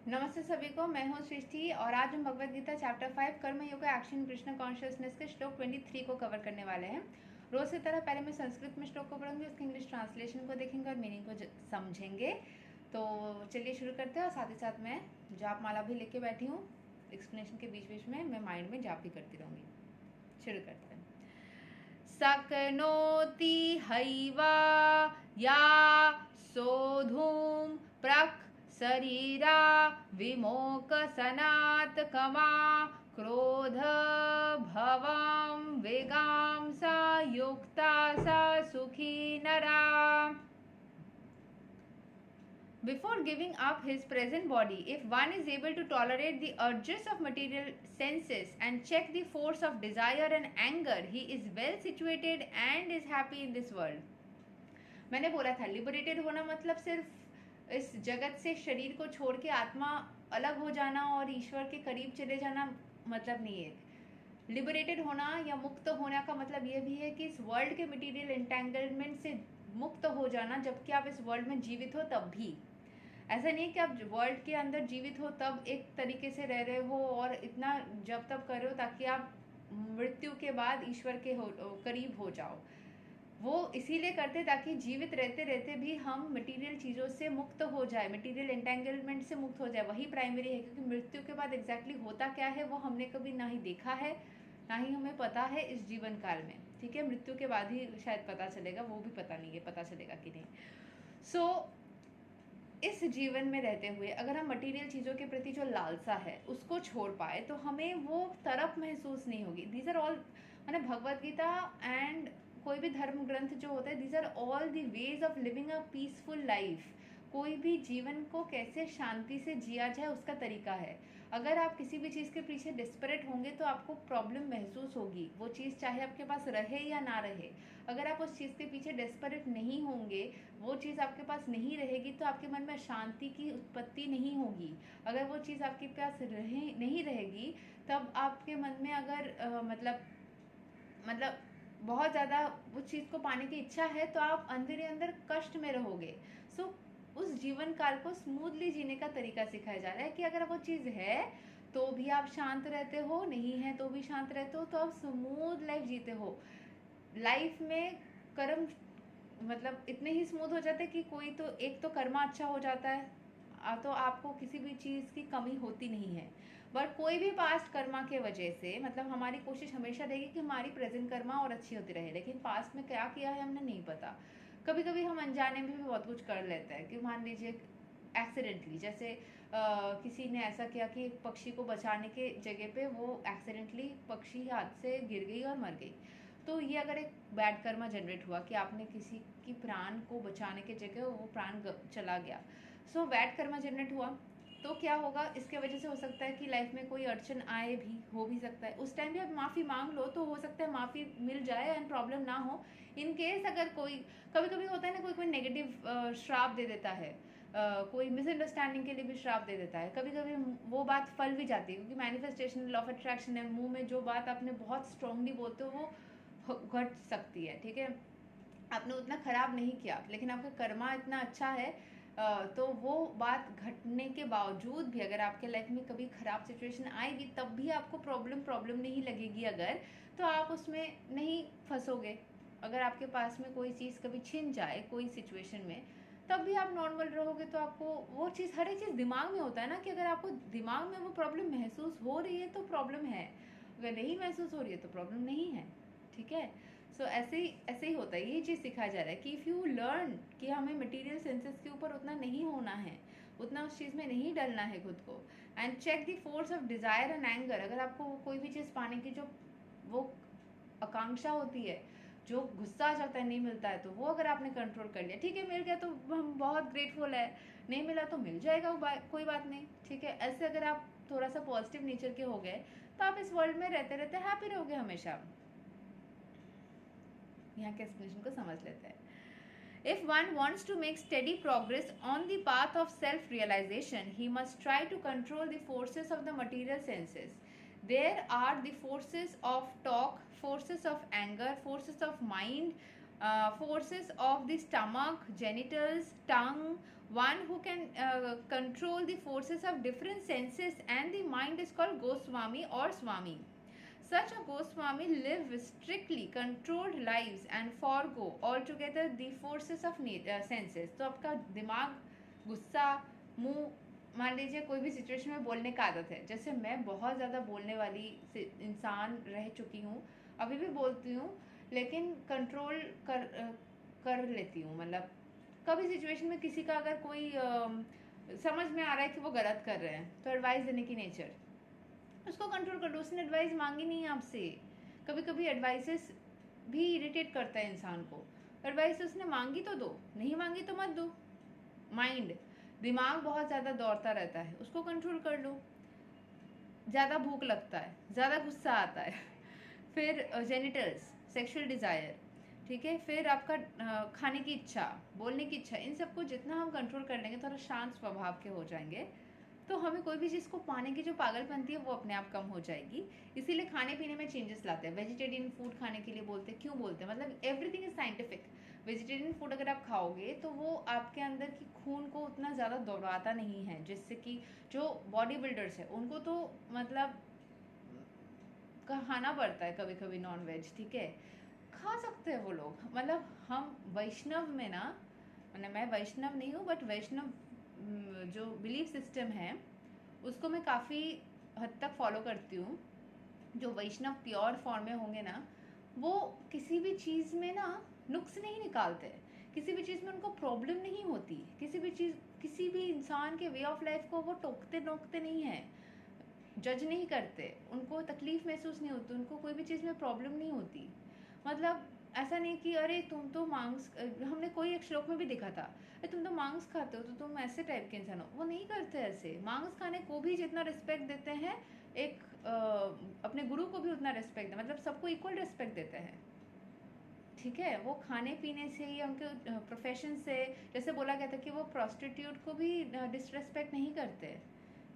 नमस्ते सभी को, मैं हूँ सृष्टि और आज हम भगवद गीता चैप्टर 5 कर्म योगा एक्शन कृष्ण कॉन्शियसनेस के श्लोक 23 को कवर करने वाले हैं। रोज की तरह पहले मैं संस्कृत में श्लोक को पढ़ूंगी, उसके इंग्लिश ट्रांसलेशन को देखेंगे और मीनिंग को समझेंगे। तो चलिए शुरू करते हैं। और साथ ही साथ मैं जाप माला भी लेके बैठी हूँ। एक्सप्लेनेशन के बीच बीच में मैं माइंड में जाप भी करती रहूँगी। शुरू करते हैं। शक्नोति हैवा या सोधुं प्रक शरीरा विमोकसनात् कमा क्रोध भवं वेगां सा युक्ता सा सुखी नरा। Before giving up his present body, if one is able to tolerate the urges of material senses and check the force of desire and anger, he is well situated and is happy in this world. मैंने बोला था liberated होना मतलब सिर्फ इस जगत से शरीर को छोड़ के आत्मा अलग हो जाना और ईश्वर के करीब चले जाना मतलब नहीं है। लिबरेटेड होना या मुक्त होने का मतलब ये भी है कि इस वर्ल्ड के मटेरियल एंटेंगलमेंट से मुक्त हो जाना, जबकि आप इस वर्ल्ड में जीवित हो तब भी। ऐसा नहीं कि आप वर्ल्ड के अंदर जीवित हो तब एक तरीके से रह रहे हो और इतना जब तब कर रहे हो ताकि आप मृत्यु के बाद ईश्वर के करीब हो जाओ। वो इसीलिए करते ताकि जीवित रहते रहते भी हम मटेरियल चीज़ों से मुक्त हो जाए, मटेरियल एंटेंगलमेंट से मुक्त हो जाए। वही प्राइमरी है, क्योंकि मृत्यु के बाद एग्जैक्टली होता क्या है वो हमने कभी ना ही देखा है ना ही हमें पता है इस जीवन काल में। ठीक है, मृत्यु के बाद ही शायद पता चलेगा, वो भी पता नहीं है पता चलेगा कि नहीं। सो इस जीवन में रहते हुए अगर हम मटेरियल चीज़ों के प्रति जो लालसा है उसको छोड़ पाए तो हमें वो तरफ महसूस नहीं होगी। दीज आर ऑल, मैंने भगवद गीता एंड कोई भी धर्म ग्रंथ जो होता है, these are all the ways of living a peaceful life. कोई भी जीवन को कैसे शांति से जिया जाए उसका तरीका है। अगर आप किसी भी चीज़ के पीछे डिस्परेट होंगे तो आपको प्रॉब्लम महसूस होगी, वो चीज़ चाहे आपके पास रहे या ना रहे। अगर आप उस चीज़ के पीछे डेस्परेट नहीं होंगे, वो चीज़ आपके पास नहीं रहेगी तो आपके मन में शांति की उत्पत्ति नहीं होगी। अगर वो चीज़ आपके पास नहीं रहेगी तब आपके मन में अगर मतलब बहुत ज़्यादा उस चीज़ को पाने की इच्छा है तो आप अंदर ही अंदर कष्ट में रहोगे। सो उस जीवन काल को स्मूथली जीने का तरीका सिखाया जा रहा है कि अगर वो चीज़ है तो भी आप शांत रहते हो, नहीं है तो भी शांत रहते हो, तो आप स्मूथ लाइफ जीते हो। लाइफ में कर्म मतलब इतने ही स्मूथ हो जाते हैं कि कोई तो एक तो कर्मा अच्छा हो जाता है तो आपको किसी भी चीज़ की कमी होती नहीं है। बट कोई भी पास्ट कर्मा के वजह से मतलब हमारी कोशिश हमेशा रहेगी कि हमारी प्रेजेंट कर्मा और अच्छी होती रहे, लेकिन पास्ट में क्या किया है हमने नहीं पता। कभी कभी हम अनजाने में भी बहुत कुछ कर लेते हैं कि मान लीजिए एक्सीडेंटली, जैसे किसी ने ऐसा किया कि एक पक्षी को बचाने के जगह पे वो एक्सीडेंटली पक्षी हाथ से गिर गई और मर गई। तो ये अगर एक बैड कर्मा जनरेट हुआ कि आपने किसी की प्राण को बचाने के जगह वो प्राण चला गया, सो बैड कर्मा जनरेट हुआ। तो क्या होगा, इसके वजह से हो सकता है कि लाइफ में कोई अड़चन आए भी, हो भी सकता है। उस टाइम भी आप माफ़ी मांग लो तो हो सकता है माफ़ी मिल जाए एंड प्रॉब्लम ना हो। इन केस अगर कोई कभी कभी होता है ना, कोई नेगेटिव श्राप दे देता है, कोई मिसअंडरस्टैंडिंग के लिए भी श्राप दे देता है। कभी कभी वो बात फल भी जाती है, क्योंकि मैनिफेस्टेशन लॉ ऑफ अट्रैक्शन है। मुंह में जो बात आपने बहुत स्ट्रांगली बोलते हो वो घट सकती है। ठीक है, आपने उतना खराब नहीं किया लेकिन आपका कर्मा इतना अच्छा है, तो वो बात घटने के बावजूद भी अगर आपके लाइफ में कभी खराब सिचुएशन आएगी तब भी आपको प्रॉब्लम नहीं लगेगी अगर, तो आप उसमें नहीं फंसोगे। अगर आपके पास में कोई चीज़ कभी छिन जाए कोई सिचुएशन में तब भी आप नॉर्मल रहोगे। तो आपको वो चीज़, हर एक चीज़ दिमाग में होता है ना, कि अगर आपको दिमाग में वो प्रॉब्लम महसूस हो रही है तो प्रॉब्लम है, अगर नहीं महसूस हो रही है तो प्रॉब्लम नहीं है। ठीक है, सो ऐसे ही होता है। ये चीज़ सिखाया जा रहा है कि इफ़ यू लर्न कि हमें मटेरियल सेंसेस के ऊपर उतना नहीं होना है, उतना उस चीज़ में नहीं डलना है खुद को। And check the force of desire and anger. अगर आपको कोई भी चीज़ पाने की जो वो आकांक्षा होती है, जो गुस्सा आ जाता है नहीं मिलता है, तो वो अगर आपने कंट्रोल कर लिया, ठीक है मिल गया तो हम बहुत ग्रेटफुल है, नहीं मिला तो मिल जाएगा कोई बात नहीं। ठीक है, ऐसे अगर आप थोड़ा सा पॉजिटिव नेचर के हो गए तो आप इस वर्ल्ड में रहते रहते हैप्पी रहोगे हमेशा। यहाँ के एक्सप्लेनेशन को समझ लेते हैं। If one wants to make steady progress on the path of self-realization, he must try to control the forces of the material senses. There are the forces of talk, forces of anger, forces of mind, forces of the stomach, genitals, tongue. One who can control the forces of different senses and the mind is called Goswami or Swami. Such a Goswami live strictly controlled lives and forego altogether the forces of senses. तो आपका दिमाग, गुस्सा, मुंह, मान लीजिए कोई भी situation में बोलने का आदत है, जैसे मैं बहुत ज़्यादा बोलने वाली इंसान रह चुकी हूँ, अभी भी बोलती हूँ, लेकिन कंट्रोल कर लेती हूँ. मतलब कभी सिचुएशन में किसी का अगर कोई समझ में आ रहा है कि वो गलत कर रहे हैं, तो एडवाइस देने की नेचर, उसको कंट्रोल कर लो. उसने एडवाइस मांगी नहीं है आपसे. कभी कभी एडवाइसेस भी इरिटेट करता है इंसान को. एडवाइस उसने मांगी तो दो, नहीं मांगी तो मत दो. माइंड, दिमाग बहुत ज़्यादा दौड़ता रहता है, उसको कंट्रोल कर लो. ज़्यादा भूख लगता है, ज़्यादा गुस्सा आता है. फिर जेनिटल्स, सेक्सुअल डिज़ायर, ठीक है. फिर आपका खाने की इच्छा, बोलने की इच्छा, इन सबको जितना हम कंट्रोल कर लेंगे, थोड़ा शांत स्वभाव के हो जाएंगे, तो हमें कोई भी चीज़ को पाने की जो पागलपंती है वो अपने आप कम हो जाएगी. इसीलिए खाने पीने में चेंजेस लाते हैं. वेजिटेरियन फूड खाने के लिए बोलते हैं. क्यों बोलते हैं? मतलब everything is scientific. Vegetarian food अगर आप खाओगे तो वो आपके अंदर की खून को उतना ज़्यादा दौड़ाता नहीं है, जिससे कि जो बॉडी बिल्डर्स है उनको तो मतलब खाना पड़ता है कभी कभी नॉन वेज, ठीक है. खा सकते हैं वो लोग. मतलब हम वैष्णव में ना, मतलब मैं वैष्णव नहीं हूँ, बट वैष्णव जो बिलीफ सिस्टम है उसको मैं काफ़ी हद तक फॉलो करती हूँ. जो वैष्णव प्योर फॉर्म में होंगे ना, वो किसी भी चीज़ में ना नुक्स नहीं निकालते. किसी भी चीज़ में उनको प्रॉब्लम नहीं होती. किसी भी इंसान के वे ऑफ लाइफ को वो टोकते नोकते नहीं है, जज नहीं करते. उनको तकलीफ़ महसूस नहीं होती. उनको कोई भी चीज़ में प्रॉब्लम नहीं होती. मतलब ऐसा नहीं कि अरे तुम तो मांस, हमने कोई एक श्लोक में भी देखा था, अरे तुम तो मांस खाते हो तो तुम ऐसे टाइप के इंसान हो. वो नहीं करते ऐसे. मांस खाने को भी जितना रिस्पेक्ट देते हैं, एक अपने गुरु को भी उतना रिस्पेक्ट, मतलब सबको इक्वल रिस्पेक्ट देते हैं, ठीक है. वो खाने पीने से या उनके प्रोफेशन से, जैसे बोला गया था कि वो प्रोस्टिट्यूट को भी डिसरेस्पेक्ट नहीं करते,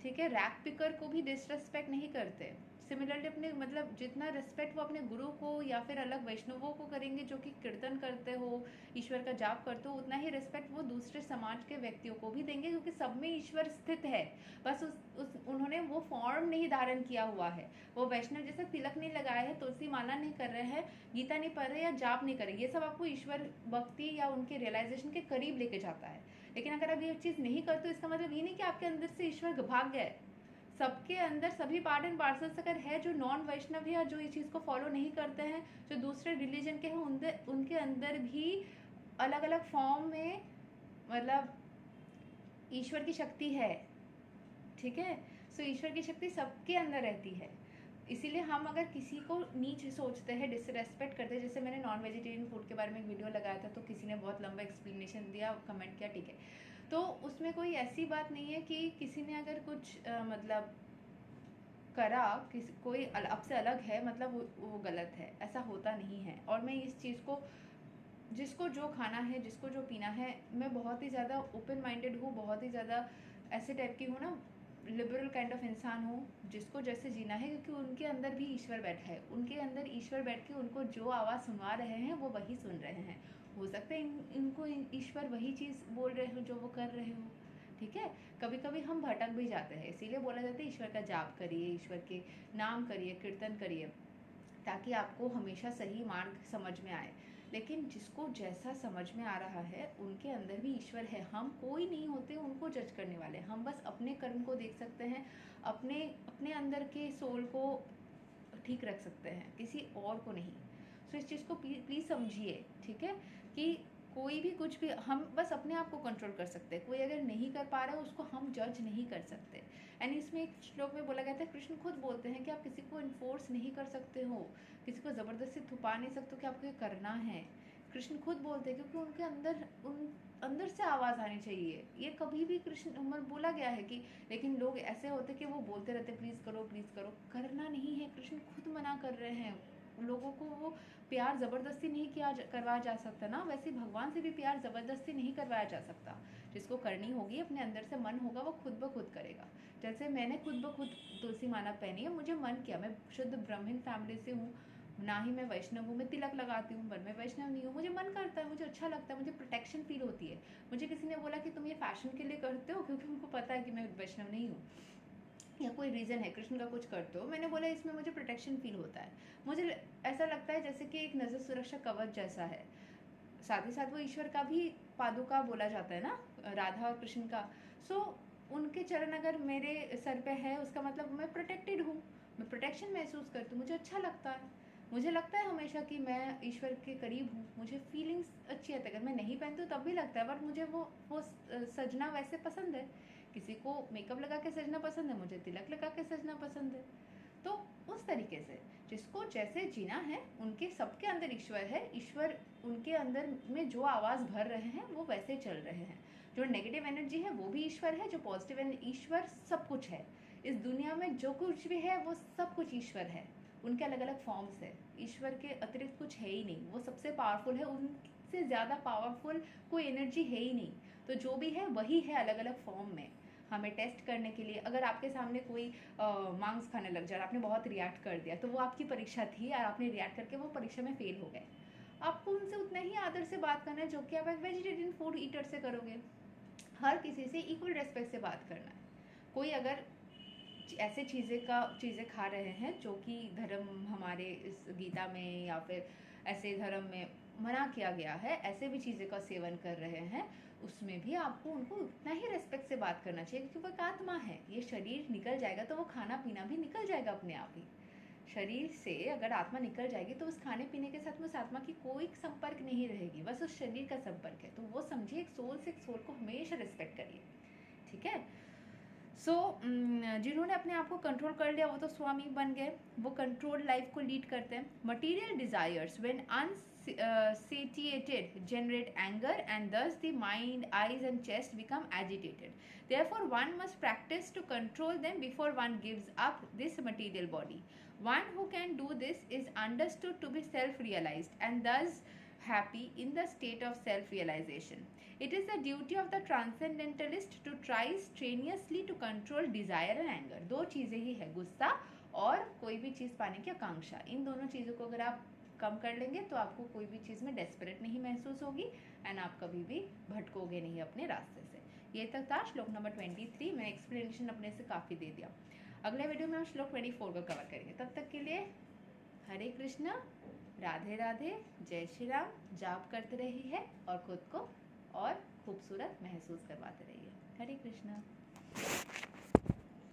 ठीक है. रैक पिकर को भी डिसरेस्पेक्ट नहीं करते. सिमिलरली अपने मतलब जितना रिस्पेक्ट वो अपने गुरु को या फिर अलग वैष्णवों को करेंगे जो कि कीर्तन करते हो, ईश्वर का जाप करते हो, उतना ही रिस्पेक्ट वो दूसरे समाज के व्यक्तियों को भी देंगे, क्योंकि सब में ईश्वर स्थित है. बस उन्होंने वो फॉर्म नहीं धारण किया हुआ है. वो वैष्णव जैसे तिलक नहीं लगाया है, तुलसी माला नहीं कर रहे हैं, गीता नहीं पढ़ रहे या जाप नहीं कर रहे, ये सब आपको ईश्वर भक्ति या उनके रियलाइजेशन के करीब लेके जाता है. लेकिन अगर आप ये चीज़ नहीं करते, इसका मतलब ये नहीं कि आपके अंदर से ईश्वर भाग गया है. सबके अंदर सभी पार्ट एंड पार्सल्स अगर है जो नॉन वैष्णव या जो इस चीज़ को फॉलो नहीं करते हैं, जो दूसरे रिलीजन के हैं, उनके अंदर भी अलग अलग फॉर्म में मतलब ईश्वर की शक्ति है, ठीक है. सो ईश्वर की शक्ति सबके अंदर रहती है. इसीलिए हम अगर किसी को नीच सोचते हैं, डिसरेस्पेक्ट करते हैं, जैसे मैंने नॉन वेजिटेरियन फूड के बारे में एक वीडियो लगाया था, तो किसी ने बहुत लंबा एक्सप्लेनेशन दिया, कमेंट किया, ठीक है. तो उसमें कोई ऐसी बात नहीं है कि किसी ने अगर कुछ मतलब करा, किसी कोई आपसे अलग है, मतलब वो गलत है, ऐसा होता नहीं है. और मैं इस चीज़ को, जिसको जो खाना है, जिसको जो पीना है, मैं बहुत ही ज़्यादा ओपन माइंडेड हूँ, बहुत ही ज़्यादा ऐसे टाइप की हूँ ना, लिबरल काइंड ऑफ इंसान हूँ. जिसको जैसे जीना है, क्योंकि उनके अंदर भी ईश्वर बैठा है. उनके अंदर ईश्वर बैठ के उनको जो आवाज़ सुनवा रहे हैं वो वही सुन रहे हैं. हो सकता है इनको ईश्वर वही चीज़ बोल रहे हो जो वो कर रहे हो, ठीक है. कभी कभी हम भटक भी जाते हैं, इसीलिए बोला जाता है ईश्वर का जाप करिए, ईश्वर के नाम करिए, कीर्तन करिए, ताकि आपको हमेशा सही मार्ग समझ में आए. लेकिन जिसको जैसा समझ में आ रहा है, उनके अंदर भी ईश्वर है. हम कोई नहीं होते उनको जज करने वाले. हम बस अपने कर्म को देख सकते हैं, अपने अपने अंदर के सोल को ठीक रख सकते हैं, किसी और को नहीं. सो इस चीज़ को प्लीज़ समझिए, ठीक है, कि कोई भी कुछ भी, हम बस अपने आप को कंट्रोल कर सकते हैं. कोई अगर नहीं कर पा रहा है उसको हम जज नहीं कर सकते. एंड इसमें एक श्लोक में बोला गया था, कृष्ण खुद बोलते हैं कि आप किसी को इन्फोर्स नहीं कर सकते हो, किसी को ज़बरदस्ती थुपा नहीं सकते हो कि आपको ये करना है. कृष्ण खुद बोलते हैं, क्योंकि उनके अंदर से आवाज़ आनी चाहिए. ये कभी भी कृष्ण मतलब बोला गया है कि, लेकिन लोग ऐसे होते कि वो बोलते रहते प्लीज़ करो प्लीज़ करो. करना नहीं है. कृष्ण खुद मना कर रहे हैं. लोगों को वो प्यार ज़बरदस्ती नहीं करवाया जा सकता ना, वैसे भगवान से भी प्यार ज़बरदस्ती नहीं करवाया जा सकता. जिसको करनी होगी, अपने अंदर से मन होगा, वो खुद ब खुद करेगा. जैसे मैंने खुद ब खुद तुलसी माला पहनी है, मुझे मन किया, मैं शुद्ध ब्राह्मण फैमिली से हूँ, ना ही मैं वैष्णव हूँ, मैं तिलक लगाती हूँ पर मैं वैष्णव नहीं हूँ। मुझे मन करता है, मुझे अच्छा लगता है, मुझे प्रोटेक्शन फील होती है। मुझे किसी ने बोला कि तुम ये फैशन के लिए करते हो, क्योंकि उनको पता है कि मैं वैष्णव नहीं हूँ या कोई रीज़न है, कृष्ण का कुछ करते हो। मैंने बोला इसमें मुझे प्रोटेक्शन फील होता है। मुझे ऐसा लगता है जैसे कि एक नज़र सुरक्षा कवच जैसा है। साथ ही साथ वो ईश्वर का भी पादुका बोला जाता है ना, राधा और कृष्ण का। सो उनके चरण अगर मेरे सर पे है, उसका मतलब मैं प्रोटेक्टेड हूँ, मैं प्रोटेक्शन महसूस करती हूँ, मुझे अच्छा लगता है। मुझे लगता है हमेशा कि मैं ईश्वर के करीब हूँ, मुझे फीलिंग्स अच्छी आती है। अगर मैं नहीं पहनती हूँ तब भी लगता है, बट मुझे वो सजना वैसे पसंद है। किसी को मेकअप लगा के सजना पसंद है, मुझे तिलक लगा के सजना पसंद है। तो उस तरीके से जिसको जैसे जीना है, उनके सबके अंदर ईश्वर है। ईश्वर उनके अंदर में जो आवाज़ भर रहे हैं वो वैसे चल रहे हैं। जो नेगेटिव एनर्जी है वो भी ईश्वर है, जो पॉजिटिव ईश्वर सब कुछ है। इस दुनिया में जो कुछ भी है वो सब कुछ ईश्वर है। उनके अलग अलग फॉर्म्स है। ईश्वर के अतिरिक्त कुछ है ही नहीं, वो सबसे पावरफुल है, उनसे ज़्यादा पावरफुल कोई एनर्जी है ही नहीं। तो जो भी है वही है अलग अलग फॉर्म में। हमें टेस्ट करने के लिए, अगर आपके सामने कोई मांस खाने लग जाए, आपने बहुत रिएक्ट कर दिया, तो वो आपकी परीक्षा थी और आपने रिएक्ट करके वो परीक्षा में फेल हो गए। आपको उनसे उतना ही आदर से बात करना है जो कि आप एक वेजिटेरियन फूड ईटर से करोगे। हर किसी से इक्वल रेस्पेक्ट से बात करना है। कोई अगर ऐसे चीज़ें खा रहे हैं जो कि धर्म हमारे इस गीता में या फिर ऐसे धर्म में मना किया गया है, ऐसे भी चीज़ें का सेवन कर रहे हैं, उसमें भी आपको उनको उतना ही रेस्पेक्ट से बात करना चाहिए, क्योंकि वो एक आत्मा है। ये शरीर निकल जाएगा तो वो खाना पीना भी निकल जाएगा अपने आप ही। शरीर से अगर आत्मा निकल जाएगी तो उस खाने पीने के साथ में उस आत्मा की कोई संपर्क नहीं रहेगी, बस उस शरीर का संपर्क है। तो वो समझिए, एक सोल से एक सोल को हमेशा रिस्पेक्ट करिए, ठीक है। जिन्होंने अपने आप को कंट्रोल कर लिया वो तो स्वामी बन गए, वो कंट्रोल लाइफ को लीड करते हैं। Material desires when unsatiated generate anger, and thus the mind, eyes and chest become agitated. Therefore one must practice to control them before one gives up this material body. One who can do this is understood to be self-realized and thus happy in the state of self-realization. It is the duty of the transcendentalist to try strenuously to control desire and anger. दो चीज़ें ही है, गुस्सा और कोई भी चीज़ पाने की आकांक्षा। इन दोनों चीज़ों को अगर आप कम कर लेंगे तो आपको कोई भी चीज़ में डेस्परेट नहीं महसूस होगी एंड आप कभी भी भटकोगे नहीं अपने रास्ते से। ये तक था श्लोक नंबर 23। मैंने एक्सप्लेनेशन अपने से काफ़ी दे दिया। अगले वीडियो में हम श्लोक 24 को कवर करेंगे। तब तक के लिए हरे कृष्ण, राधे राधे, जय श्री राम। जाप करते रहिए और खुद को और खूबसूरत महसूस करवाते रहिए। हरे कृष्णा।